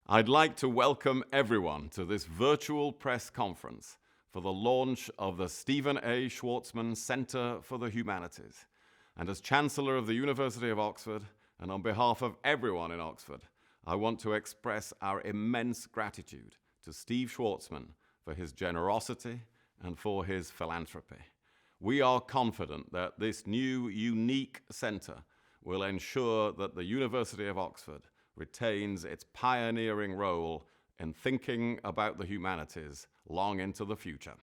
I'd like to welcome everyone to this virtual press conference for the launch of the Stephen A. Schwarzman Centre for the Humanities. And as Chancellor of the University of Oxford, and on behalf of everyone in Oxford, I want to express our immense gratitude to Steve Schwarzman for his generosity and for his philanthropy. We are confident that this new, unique centre will ensure that the University of Oxford retains its pioneering role in thinking about the humanities long into the future.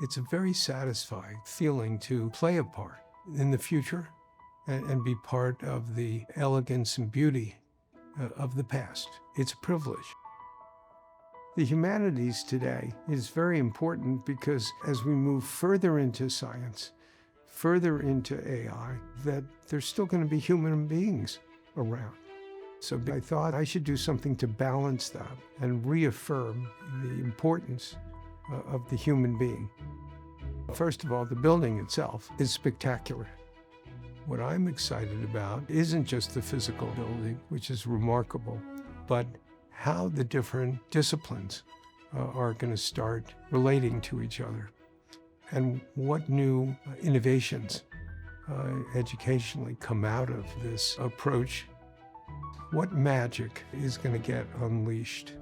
It's a very satisfying feeling to play a part in the future and be part of the elegance and beauty of the past. It's a privilege. The humanities today is very important because as we move further into science, further into AI, that there's still going to be human beings around. So I thought I should do something to balance that and reaffirm the importance of the human being. First of all, the building itself is spectacular. What I'm excited about isn't just the physical building, which is remarkable, but how the different disciplines are going to start relating to each other and what new innovations educationally come out of this approach. What magic is going to get unleashed?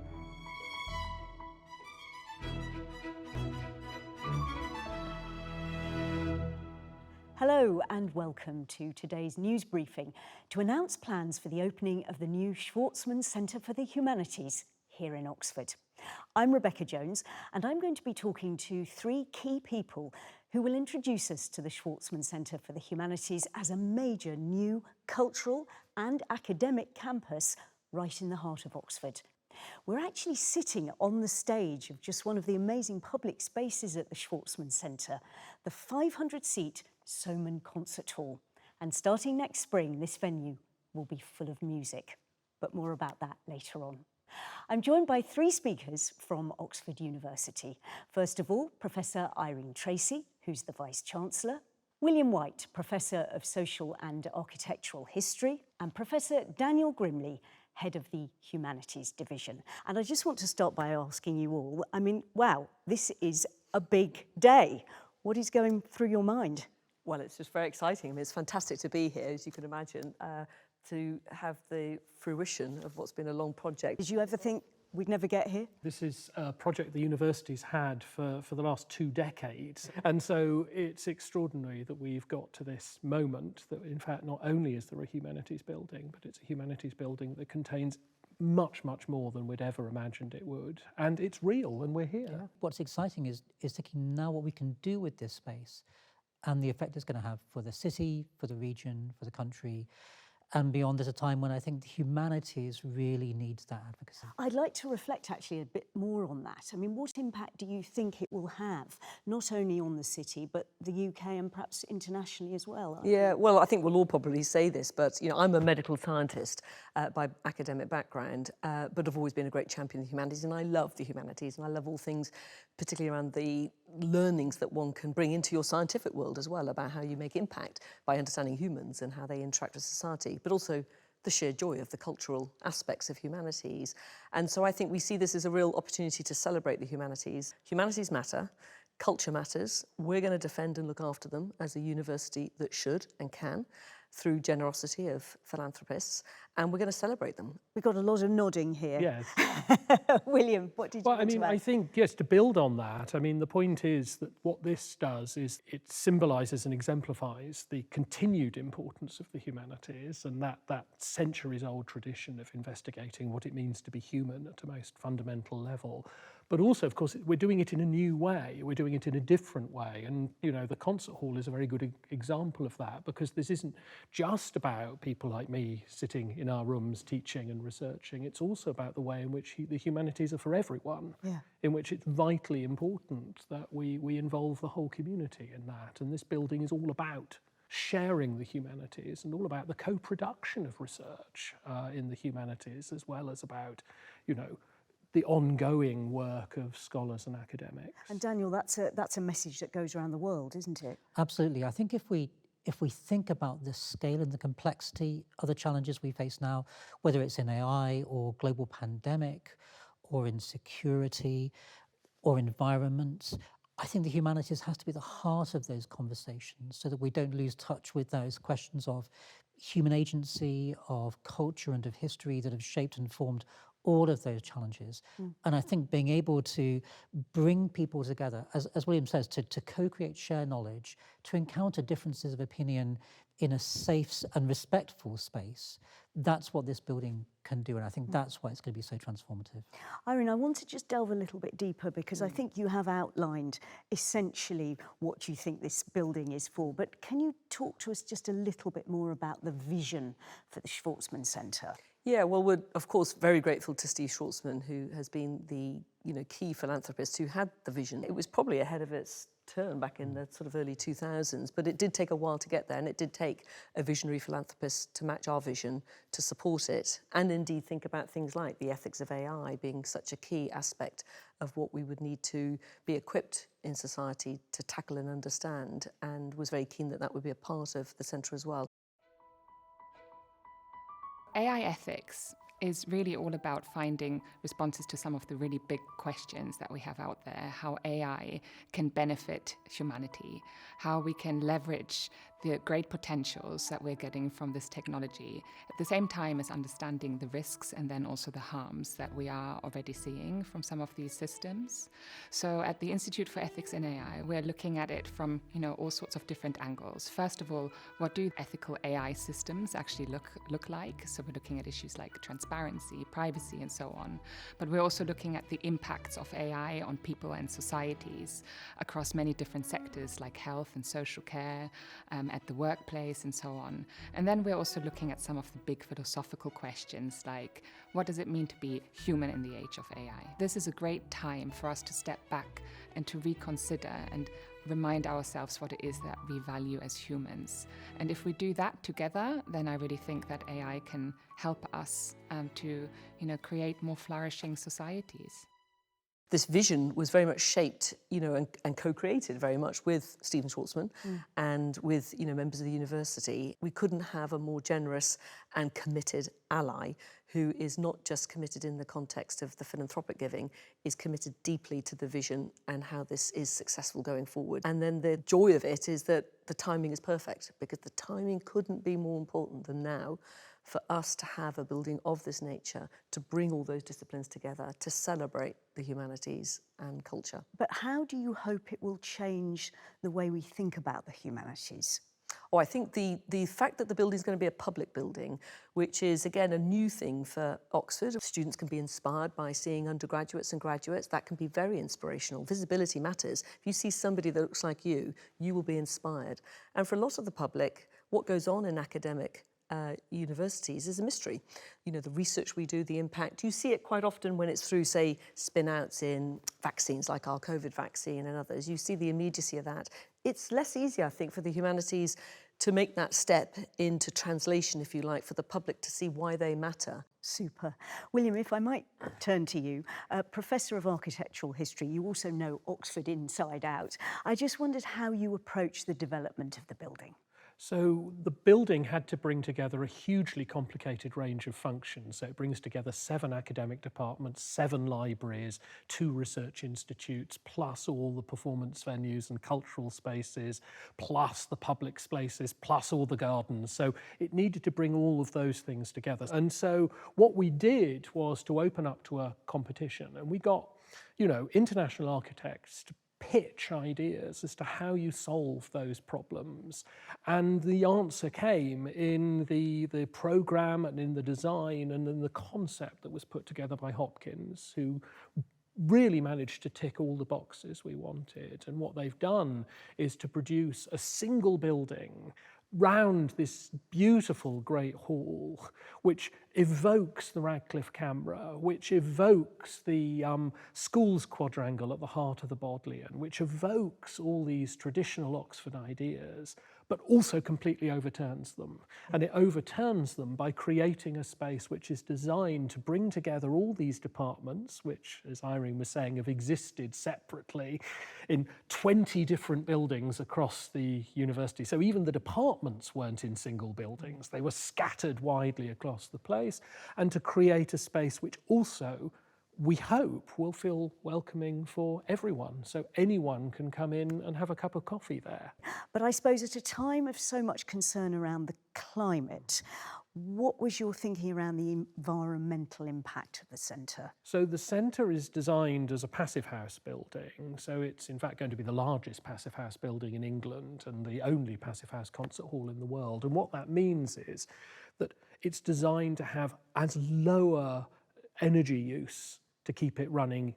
Hello and welcome to today's news briefing to announce plans for the opening of the new Schwarzman Centre for the Humanities here in Oxford. I'm Rebecca Jones and I'm going to be talking to three key people who will introduce us to the Schwarzman Centre for the Humanities as a major new cultural and academic campus right in the heart of Oxford. We're actually sitting on the stage of just one of the amazing public spaces at the Schwarzman Centre, the 500-seat Soman Concert Hall. And starting next spring, this venue will be full of music. But more about that later on. I'm joined by three speakers from Oxford University. First of all, Professor Irene Tracy, who's the Vice-Chancellor, William White, Professor of Social and Architectural History, and Professor Daniel Grimley, Head of the Humanities Division. And I just want to start by asking you all, wow, this is a big day. What is going through your mind? Well, it's just very exciting. It's fantastic to be here, as you can imagine, to have the fruition of what's been a long project. Did you ever think we'd never get here? This is a project the university's had for the last 2 decades. And so it's extraordinary that we've got to this moment that, in fact, not only is there a humanities building, but it's a humanities building that contains much, much more than we'd ever imagined it would. And it's real, and we're here. Yeah. What's exciting is thinking now what we can do with this space and the effect it's going to have for the city, for the region, for the country, and beyond. There's a time when I think the humanities really needs that advocacy. I'd like to reflect actually a bit more on that. What impact do you think it will have, not only on the city, but the UK and perhaps internationally as well? Yeah, well, I think we'll all probably say this, but I'm a medical scientist by academic background, but I've always been a great champion of the humanities, and I love the humanities, and I love all things, particularly around the learnings that one can bring into your scientific world as well, about how you make impact by understanding humans and how they interact with society, but also the sheer joy of the cultural aspects of humanities. And so I think we see this as a real opportunity to celebrate the humanities. Humanities matter, culture matters. We're going to defend and look after them as a university that should and can, through generosity of philanthropists, and we're going to celebrate them. We've got a lot of nodding here. Yes. William, what did you want to add? I think, yes, to build on that, the point is that what this does is it symbolises and exemplifies the continued importance of the humanities and that centuries-old tradition of investigating what it means to be human at a most fundamental level. But also, of course, we're doing it in a new way. We're doing it in a different way. And, the concert hall is a very good example of that, because this isn't just about people like me sitting in our rooms teaching and researching. It's also about the way in which the humanities are for everyone, in which it's vitally important that we involve the whole community in that. And this building is all about sharing the humanities and all about the co-production of research in the humanities, as well as about, the ongoing work of scholars and academics. And Daniel, that's a message that goes around the world, isn't it? Absolutely. I think if we if we think about the scale and the complexity of the challenges we face now, whether it's in AI or global pandemic or in security or environment, I think the humanities has to be the heart of those conversations so that we don't lose touch with those questions of human agency, of culture and of history that have shaped and formed all of those challenges. And I think being able to bring people together, as William says, to co-create, share knowledge, to encounter differences of opinion in a safe and respectful space, that's what this building can do. And I think that's why it's going to be so transformative. Irene, I want to just delve a little bit deeper because I think you have outlined essentially what you think this building is for. But can you talk to us just a little bit more about the vision for the Schwarzman Centre? Yeah, well, we're of course very grateful to Steve Schwarzman, who has been the key philanthropist who had the vision. It was probably ahead of its turn back in the sort of early 2000s, but it did take a while to get there, and it did take a visionary philanthropist to match our vision, to support it, and indeed think about things like the ethics of AI being such a key aspect of what we would need to be equipped in society to tackle and understand, and was very keen that that would be a part of the centre as well. AI ethics is really all about finding responses to some of the really big questions that we have out there, how AI can benefit humanity, how we can leverage the great potentials that we're getting from this technology, at the same time as understanding the risks and then also the harms that we are already seeing from some of these systems. So at the Institute for Ethics in AI, we're looking at it from all sorts of different angles. First of all, what do ethical AI systems actually look like? So we're looking at issues like transparency, privacy, and so on. But we're also looking at the impacts of AI on people and societies across many different sectors like health and social care, at the workplace and so on. And then we're also looking at some of the big philosophical questions like, what does it mean to be human in the age of AI? This is a great time for us to step back and to reconsider and remind ourselves what it is that we value as humans. And if we do that together, then I really think that AI can help us to create more flourishing societies. This vision was very much shaped, and co-created very much with Stephen Schwarzman and with, members of the university. We couldn't have a more generous and committed ally who is not just committed in the context of the philanthropic giving, is committed deeply to the vision and how this is successful going forward. And then the joy of it is that the timing is perfect, because the timing couldn't be more important than now for us to have a building of this nature, to bring all those disciplines together, to celebrate the humanities and culture. But how do you hope it will change the way we think about the humanities? Oh, I think the fact that the building is going to be a public building, which is, again, a new thing for Oxford. Students can be inspired by seeing undergraduates and graduates. That can be very inspirational. Visibility matters. If you see somebody that looks like you will be inspired. And for a lot of the public, what goes on in academic universities is a mystery. The research we do, the impact, you see it quite often when it's through, say, spin-outs in vaccines like our COVID vaccine and others. You see the immediacy of that. It's less easy, I think, for the humanities to make that step into translation, if you like, for the public to see why they matter. Super. William, if I might turn to you, Professor of Architectural History, you also know Oxford inside out. I just wondered how you approach the development of the building. So the building had to bring together a hugely complicated range of functions. So it brings together 7 academic departments, 7 libraries, 2 research institutes, plus all the performance venues and cultural spaces, plus the public spaces, plus all the gardens. So it needed to bring all of those things together. And so what we did was to open up to a competition, and we got, international architects to pitch ideas as to how you solve those problems. And the answer came in the programme and in the design and in the concept that was put together by Hopkins, who really managed to tick all the boxes we wanted. And what they've done is to produce a single building round this beautiful great hall, which evokes the Radcliffe camera, which evokes the schools quadrangle at the heart of the Bodleian, which evokes all these traditional Oxford ideas, but also completely overturns them. And it overturns them by creating a space which is designed to bring together all these departments, which, as Irene was saying, have existed separately in 20 different buildings across the university. So even the departments weren't in single buildings. They were scattered widely across the place, and to create a space which also, we hope, will feel welcoming for everyone. So anyone can come in and have a cup of coffee there. But I suppose at a time of so much concern around the climate, what was your thinking around the environmental impact of the centre? So the centre is designed as a passive house building. So it's in fact going to be the largest passive house building in England and the only passive house concert hall in the world. And what that means is that it's designed to have as lower energy use to keep it running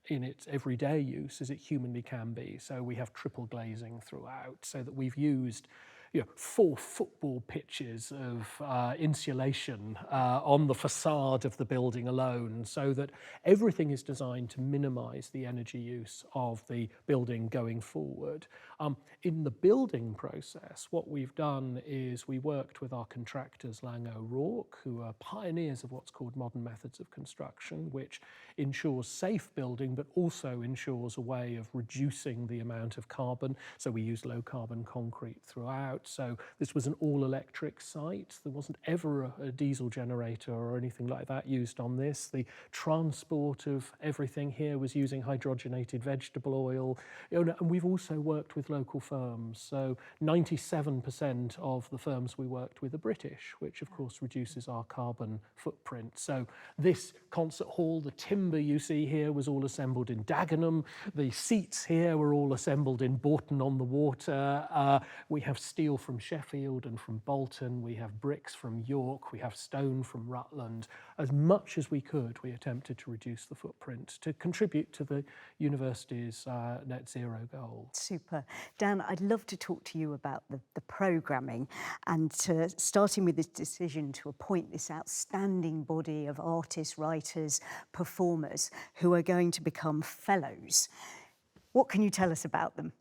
in its everyday use as it humanly can be. So we have triple glazing throughout, so that we've used 4 football pitches of insulation on the facade of the building alone, so that everything is designed to minimise the energy use of the building going forward. In the building process, what we've done is we worked with our contractors, Lang O'Rourke, who are pioneers of what's called modern methods of construction, which ensures safe building, but also ensures a way of reducing the amount of carbon. So we use low carbon concrete throughout. So this was an all-electric site. There wasn't ever a diesel generator or anything like that used on this. The transport of everything here was using hydrogenated vegetable oil. And we've also worked with local firms. So 97% of the firms we worked with are British, which of course reduces our carbon footprint. So this concert hall, the timber you see here was all assembled in Dagenham. The seats here were all assembled in Bourton-on-the-Water. We have steel from Sheffield and from Bolton. We have bricks from York. We have stone from Rutland. As much as we could, we attempted to reduce the footprint to contribute to the university's net zero goal. Super. Dan, I'd love to talk to you about the programming and starting with this decision to appoint this outstanding body of artists, writers, performers who are going to become fellows. What can you tell us about them?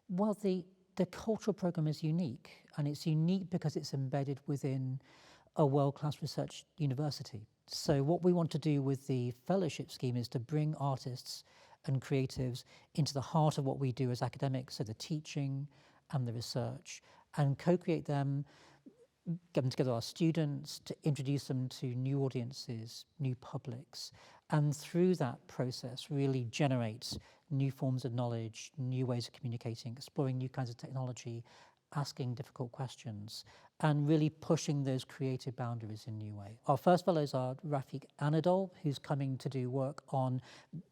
Well, the cultural programme is unique, and it's unique because it's embedded within a world-class research university. So what we want to do with the fellowship scheme is to bring artists and creatives into the heart of what we do as academics, so the teaching and the research, and co-create them, get them together, our students, to introduce them to new audiences, new publics, and through that process really generate new forms of knowledge, new ways of communicating, exploring new kinds of technology, asking difficult questions, and really pushing those creative boundaries in a new way. Our first fellows are Rafik Anadol, who's coming to do work on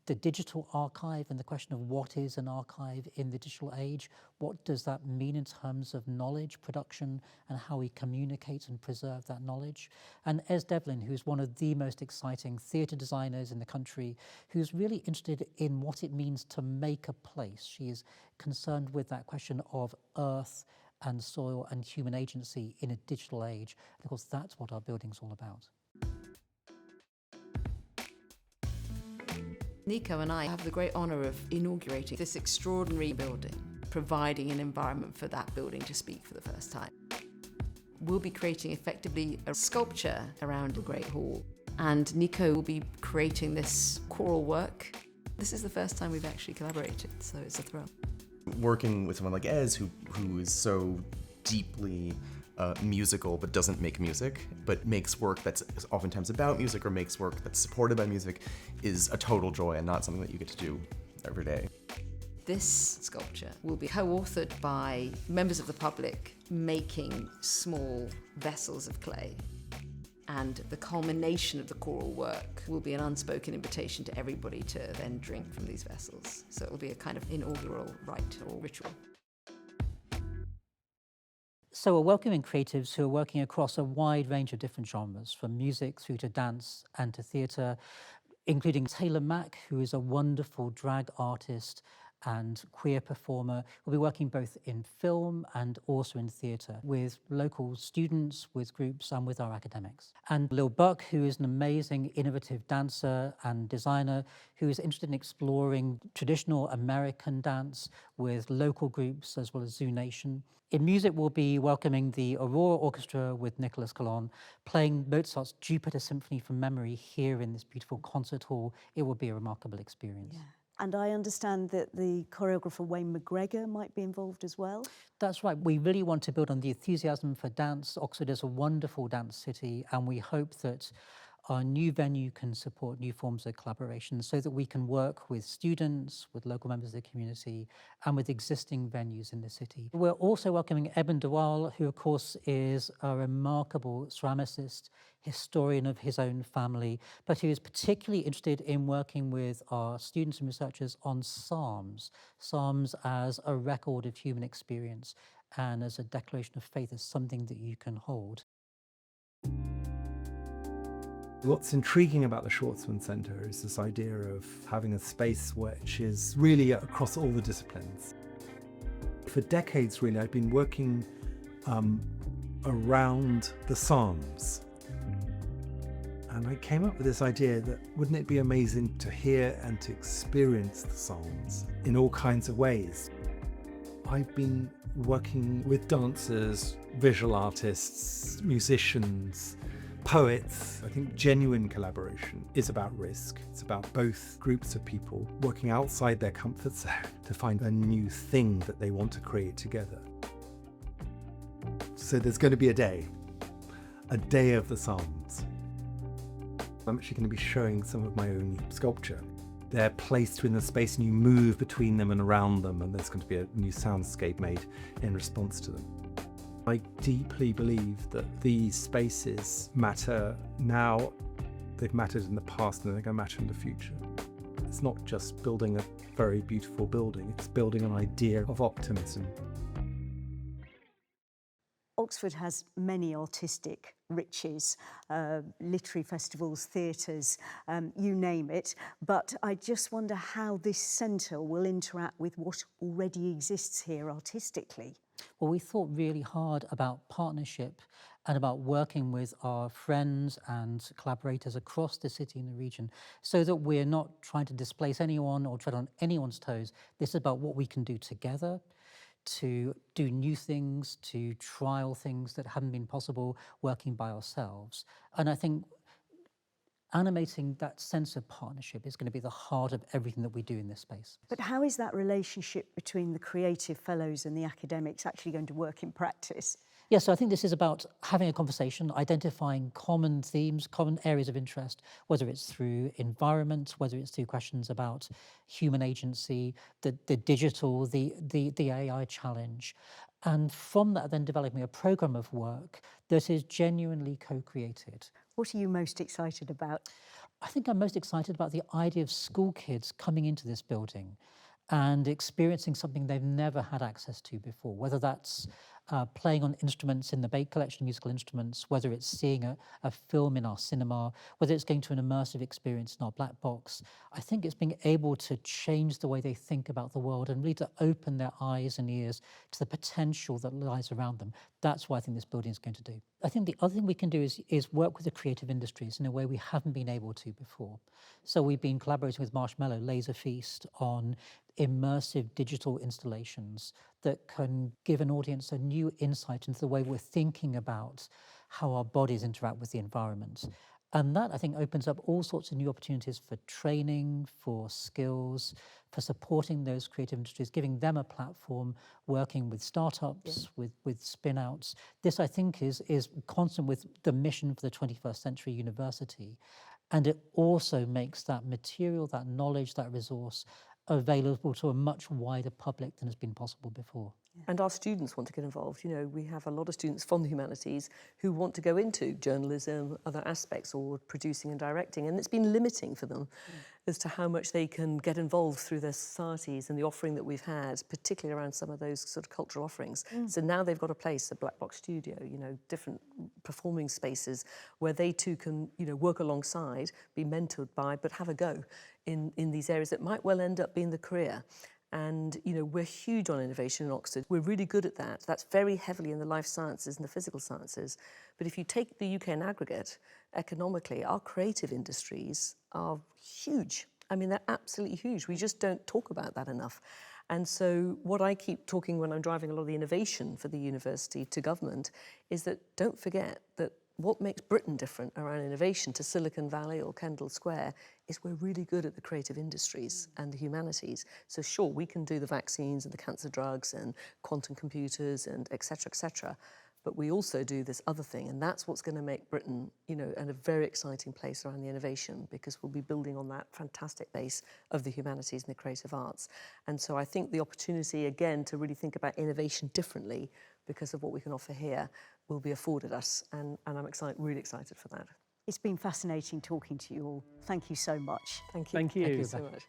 the digital archive and the question of what is an archive in the digital age, what does that mean in terms of knowledge production and how we communicate and preserve that knowledge. And Ez Devlin, who's one of the most exciting theatre designers in the country, who's really interested in what it means to make a place. She is concerned with that question of earth and soil and human agency in a digital age. And of course, that's what our building's all about. Nico and I have the great honour of inaugurating this extraordinary building, providing an environment for that building to speak for the first time. We'll be creating effectively a sculpture around the Great Hall, and Nico will be creating this choral work. This is the first time we've actually collaborated, so it's a thrill. Working with someone like Ez, who is so deeply musical but doesn't make music, but makes work that's oftentimes about music or makes work that's supported by music, is a total joy and not something that you get to do every day. This sculpture will be co-authored by members of the public making small vessels of clay. And the culmination of the choral work will be an unspoken invitation to everybody to then drink from these vessels. So it will be a kind of inaugural rite or ritual. So we're welcoming creatives who are working across a wide range of different genres, from music through to dance and to theatre, including Taylor Mack, who is a wonderful drag artist and queer performer. We'll be working both in film and also in theatre with local students, with groups and with our academics. And Lil Buck, who is an amazing innovative dancer and designer who is interested in exploring traditional American dance with local groups as well as Zoo Nation. In music, we'll be welcoming the Aurora Orchestra with Nicholas Colon, playing Mozart's Jupiter Symphony from memory here in this beautiful concert hall. It will be a remarkable experience. Yeah. And I understand that the choreographer Wayne McGregor might be involved as well. That's right. We really want to build on the enthusiasm for dance. Oxford is a wonderful dance city, and we hope that our new venue can support new forms of collaboration so that we can work with students, with local members of the community, and with existing venues in the city. We're also welcoming Eben de Waal, who of course is a remarkable ceramicist, historian of his own family, but who is particularly interested in working with our students and researchers on psalms. Psalms as a record of human experience and as a declaration of faith, as something that you can hold. What's intriguing about the Schwarzman Centre is this idea of having a space which is really across all the disciplines. For decades, really, I've been working around the Psalms. And I came up with this idea that wouldn't it be amazing to hear and to experience the Psalms in all kinds of ways? I've been working with dancers, visual artists, musicians, poets. I think genuine collaboration is about risk. It's about both groups of people working outside their comfort zone to find a new thing that they want to create together. So there's going to be a day of the Psalms. I'm actually going to be showing some of my own sculpture. They're placed within the space and you move between them and around them, and there's going to be a new soundscape made in response to them. I deeply believe that these spaces matter now, they've mattered in the past, and they're going to matter in the future. It's not just building a very beautiful building, it's building an idea of optimism. Oxford has many artistic riches, literary festivals, theatres, you name it. But I just wonder how this centre will interact with what already exists here artistically. Well, we thought really hard about partnership and about working with our friends and collaborators across the city and the region so that we're not trying to displace anyone or tread on anyone's toes. This is about what we can do together, to do new things, to trial things that hadn't been possible working by ourselves. And I think animating that sense of partnership is going to be the heart of everything that we do in this space. But how is that relationship between the creative fellows and the academics actually going to work in practice? Yeah, so I think this is about having a conversation, identifying common themes, common areas of interest, whether it's through environment, whether it's through questions about human agency, the digital, the AI challenge. And from that, then developing a programme of work that is genuinely co-created. What are you most excited about? I think I'm most excited about the idea of school kids coming into this building and experiencing something they've never had access to before, whether that's playing on instruments in the Bake Collection, musical instruments, whether it's seeing a film in our cinema, whether it's going to an immersive experience in our black box. I think it's being able to change the way they think about the world and really to open their eyes and ears to the potential that lies around them. That's what I think this building is going to do. I think the other thing we can do is work with the creative industries in a way we haven't been able to before. So we've been collaborating with Marshmallow Laser Feast on immersive digital installations that can give an audience a new insight into the way we're thinking about how our bodies interact with the environment. And that, I think, opens up all sorts of new opportunities for training, for skills, for supporting those creative industries, giving them a platform, working with startups, with spin-outs. This, I think, is constant with the mission for the 21st century university. And it also makes that material, that knowledge, that resource available to a much wider public than has been possible before. And our students want to get involved. You know, we have a lot of students from the humanities who want to go into journalism, other aspects, or producing and directing, and it's been limiting for them as to how much they can get involved through their societies and the offering that we've had, particularly around some of those sort of cultural offerings. So now they've got a place, a black box studio, you know, different performing spaces where they too can, you know, work alongside, be mentored by, but have a go in these areas that might well end up being the career. And, you know, we're huge on innovation in Oxford. We're really good at that. That's very heavily in the life sciences and the physical sciences. But if you take the UK in aggregate, economically, our creative industries are huge. I mean, they're absolutely huge. We just don't talk about that enough. And so what I keep talking when I'm driving a lot of the innovation for the university to government is that don't forget that what makes Britain different around innovation to Silicon Valley or Kendall Square is we're really good at the creative industries and the humanities. So sure, we can do the vaccines and the cancer drugs and quantum computers and et cetera, but we also do this other thing, and that's what's going to make Britain, you know, a very exciting place around the innovation, because we'll be building on that fantastic base of the humanities and the creative arts. And so I think the opportunity, again, to really think about innovation differently because of what we can offer here will be afforded us, and I'm really excited for that. It's been fascinating talking to you all. Thank you so much. Thank you. Thank you. Thank you so much.